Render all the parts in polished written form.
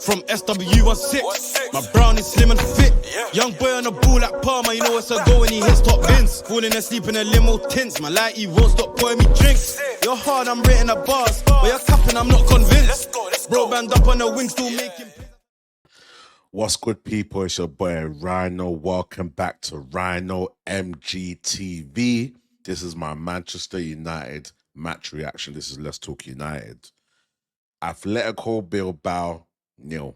From SW16, my brown is slim and fit. Young boy on the ball like Palmer, you know it's a go when he hits top bins. Falling asleep in a limo tints, my lighty won't stop pouring me drinks. You're hard, I'm rating the bars, but you're capping, I'm not convinced. Bro, band up on the wing, still making. What's good, people? It's your boy Rhino. Welcome back to Rhino MGTV. This is my Manchester United match reaction. This is Let's Talk United. Atletico Bilbao 0.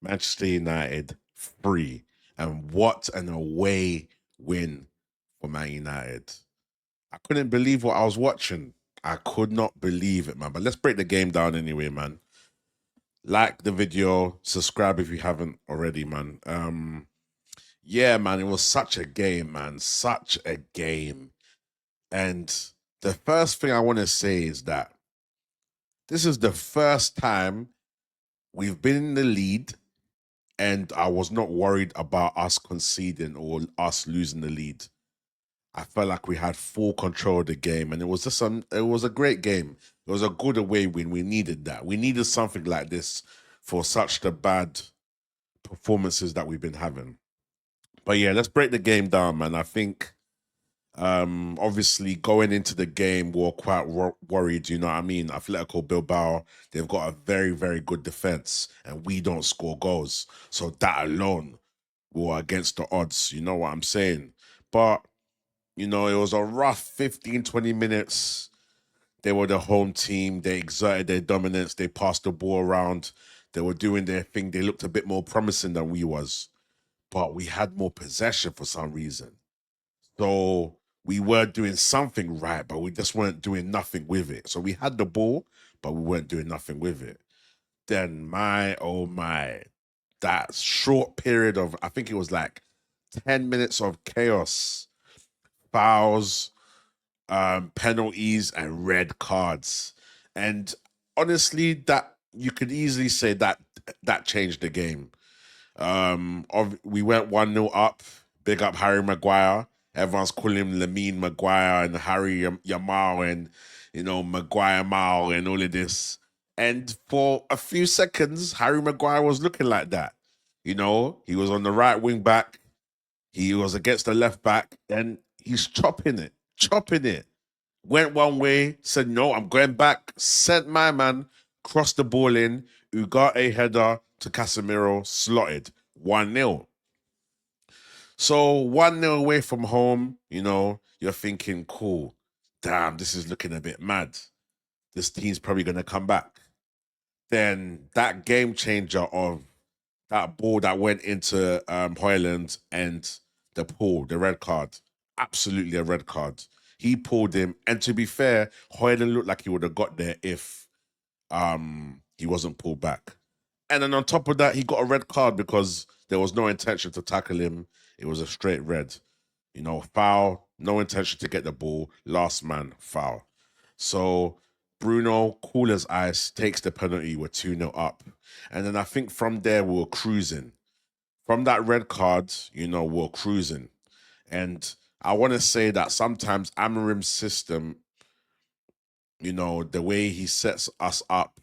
Manchester United 3. And what an away win for Man United. I couldn't believe what I was watching. I could not believe it, man. But let's break the game down anyway, man. Like the video, subscribe if you haven't already, man. Yeah, man, it was such a game, man. Such a game. And the first thing I want to say is that this is the first time we've been in the lead and I was not worried about us conceding or us losing the lead. I felt like we had full control of the game, and it was just it was a great game. It was a good away win. We needed that. We needed something like this for such the bad performances that we've been having. But yeah, let's break the game down, man. I think obviously going into the game, we were quite worried, you know what I mean? Atletico Bilbao, they've got a very, very good defense, and we don't score goals. So that alone, we were against the odds, you know what I'm saying? But you know, it was a rough 15, 20 minutes. They were the home team. They exerted their dominance. They passed the ball around. They were doing their thing. They looked a bit more promising than we was. But we had more possession for some reason. So we were doing something right, but we just weren't doing nothing with it. So we had the ball, but we weren't doing nothing with it. Then, oh my, that short period of, I think it was like 10 minutes of chaos. Fouls, penalties, and red cards. And honestly, that you could easily say that changed the game. We went 1-0 up. Big up Harry Maguire. Everyone's calling him Lamine Maguire and Harry Yamal and, you know, Maguire Mal and all of this. And for a few seconds, Harry Maguire was looking like that. You know, he was on the right wing back. He was against the left back, and he's chopping it. Went one way, said, no, I'm going back. Sent my man, crossed the ball in. Ugarte header to Casemiro, slotted. 1-0. So 1-0 away from home, you know, you're thinking, cool. Damn, this is looking a bit mad. This team's probably going to come back. Then that game changer of that ball that went into Højlund and the pull, the red card. Absolutely a red card. He pulled him, and to be fair, Højlund looked like he would have got there if he wasn't pulled back. And then on top of that, he got a red card because there was no intention to tackle him. It was a straight red. You know, foul, no intention to get the ball, last man, foul. So Bruno, cool as ice, takes the penalty. We're 2-0 up. And then I think from there, we were cruising. From that red card, you know, we're cruising. And I want to say that sometimes Amorim's system, you know, the way he sets us up,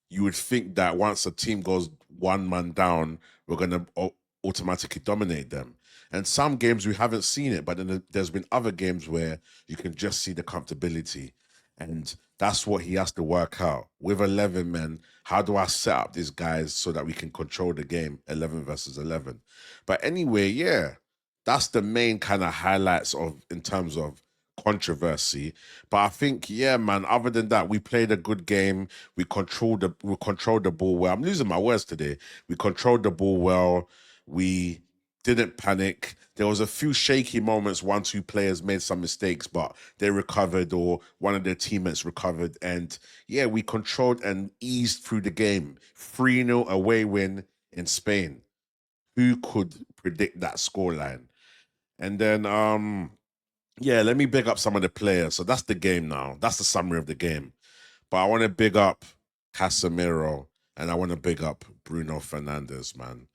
you would think that once a team goes one man down, we're going to automatically dominate them. And some games we haven't seen it, but then there's been other games where you can just see the comfortability. And that's what he has to work out. With 11 men, how do I set up these guys so that we can control the game 11 versus 11? But anyway, yeah, that's the main kind of highlights of in terms of controversy. But I think, yeah, man, other than that, we played a good game. We controlled the ball well. I'm losing my words today. We controlled the ball well. We didn't panic. There was a few shaky moments. 1-2 players made some mistakes, but they recovered, or one of their teammates recovered. And yeah, we controlled and eased through the game. 3-0 away win in Spain. Who could predict that scoreline? And then, yeah, let me big up some of the players. So that's the game now. That's the summary of the game. But I want to big up Casemiro and I want to big up Bruno Fernandes, man.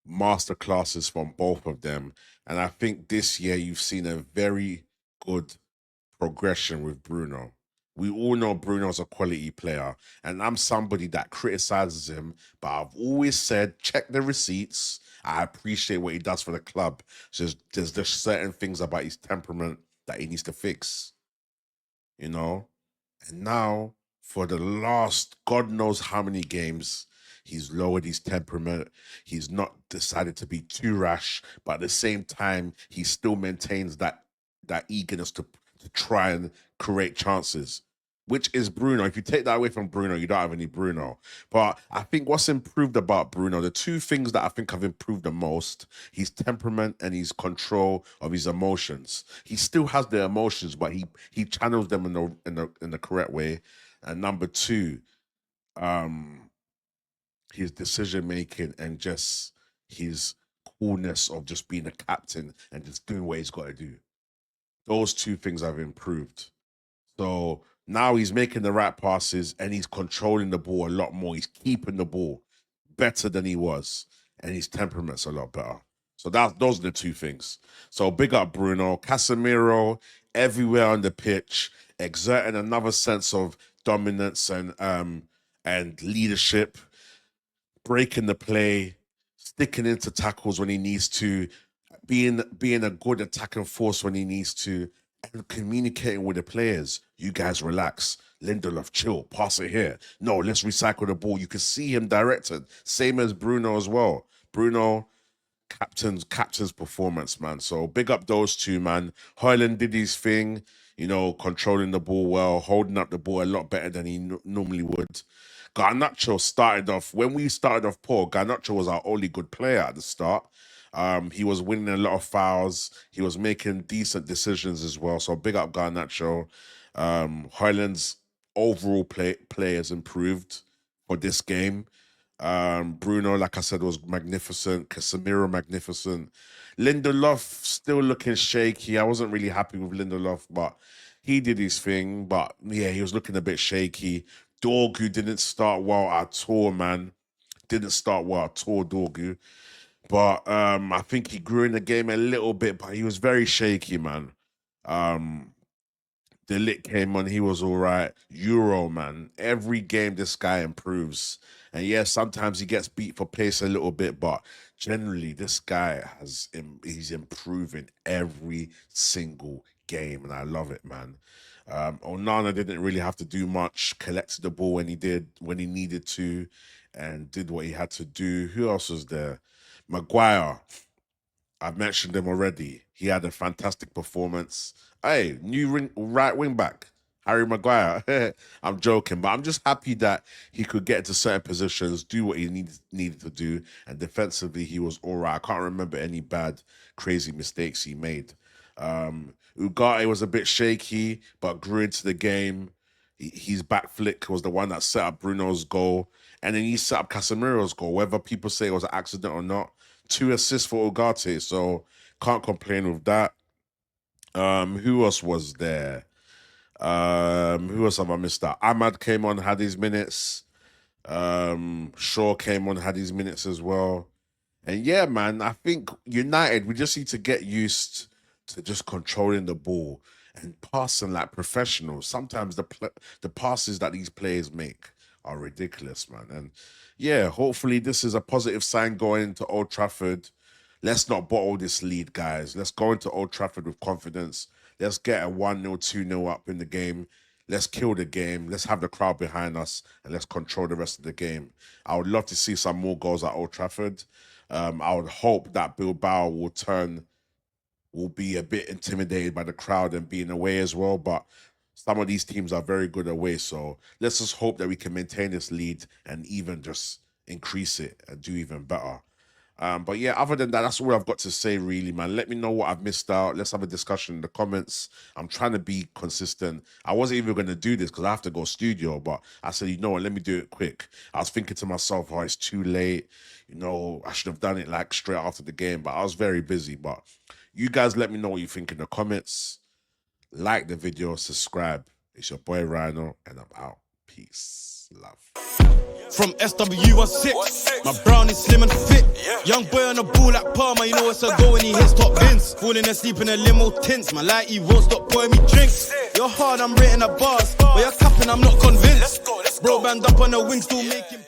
Masterclasses from both of them. And I think this year you've seen a very good progression with Bruno. We all know Bruno's a quality player, and I'm somebody that criticizes him, but I've always said, check the receipts. I appreciate what he does for the club. So there's just certain things about his temperament that he needs to fix, you know? And now, for the last God knows how many games, he's lowered his temperament. He's not decided to be too rash, but at the same time, he still maintains that eagerness to try and create chances, which is Bruno. If you take that away from Bruno, you don't have any Bruno. But I think what's improved about Bruno, the two things that I think have improved the most, his temperament and his control of his emotions. He still has the emotions, but he channels them in the correct way. And number two, his decision making and just his coolness of just being a captain and just doing what he's got to do. Those two things have improved. So now he's making the right passes and he's controlling the ball a lot more. He's keeping the ball better than he was, and his temperament's a lot better. So those are the two things. So big up Bruno. Casemiro everywhere on the pitch, exerting another sense of dominance and leadership, breaking the play, sticking into tackles when he needs to, being a good attacking force when he needs to, and communicating with the players. You guys relax. Lindelof, chill. Pass it here. No, let's recycle the ball. You can see him directed. Same as Bruno as well. Bruno, captain's performance, man. So big up those two, man. Højlund did his thing, controlling the ball well, holding up the ball a lot better than he normally would. Garnacho started off, when we started off poor, Garnacho was our only good player at the start. He was winning a lot of fouls. He was making decent decisions as well. So big up Garnacho. Højlund's overall play has improved for this game. Bruno, like I said, was magnificent. Casemiro, magnificent. Lindelof still looking shaky. I wasn't really happy with Lindelof, but he did his thing. But yeah, he was looking a bit shaky. Dorgu didn't start well at all, man. Didn't start well at all, Dorgu. But I think he grew in the game a little bit, but he was very shaky, man. The lit came on, he was all right. Euro, man. Every game this guy improves. And yes, sometimes he gets beat for pace a little bit, but generally this guy he's improving every single game, and I love it, man. Onana didn't really have to do much, collected the ball when he needed to, and did what he had to do. Who else was there? Maguire. I've mentioned him already. He had a fantastic performance. Hey, new right wing back, Harry Maguire. I'm joking, but I'm just happy that he could get into certain positions, do what he needed to do, and defensively he was all right. I can't remember any bad, crazy mistakes he made. Ugarte was a bit shaky, but grew into the game. His back flick was the one that set up Bruno's goal, and then he set up Casemiro's goal. Whether people say it was an accident or not, 2 assists for Ugarte, so can't complain with that. Who else was there? Who else have I missed out? Ahmad came on, had his minutes. Shaw came on, had his minutes as well. And yeah, man, I think United, we just need to get used to just controlling the ball and passing like professionals. Sometimes the passes that these players make are ridiculous, man. And yeah, hopefully this is a positive sign going into Old Trafford. Let's not bottle this lead, guys. Let's go into Old Trafford with confidence. Let's get a 1-0, 2-0 up in the game. Let's kill the game. Let's have the crowd behind us, and let's control the rest of the game. I would love to see some more goals at Old Trafford. I would hope that Bilbao will be a bit intimidated by the crowd and being away as well, but some of these teams are very good away, so let's just hope that we can maintain this lead and even just increase it and do even better. But yeah, other than that, that's all I've got to say, really, man. Let me know what I've missed out. Let's have a discussion in the comments. I'm trying to be consistent. I wasn't even going to do this because I have to go studio, but I said, you know what, let me do it quick. I was thinking to myself, oh, it's too late. I should have done it like straight after the game, but I was very busy. But you guys let me know what you think in the comments. Like the video, subscribe. It's your boy Rhino, and I'm out. Peace. Love. From SW, I'm sick. My brown is slim and fit. Young boy on the ball like Palmer, you know what's a go when he hits top bins. Falling asleep in a limo tints. My lighty won't stop pouring me drinks. You're hard, I'm written a bars. But you're capping, I'm not convinced. Bro, band up on the wing, still making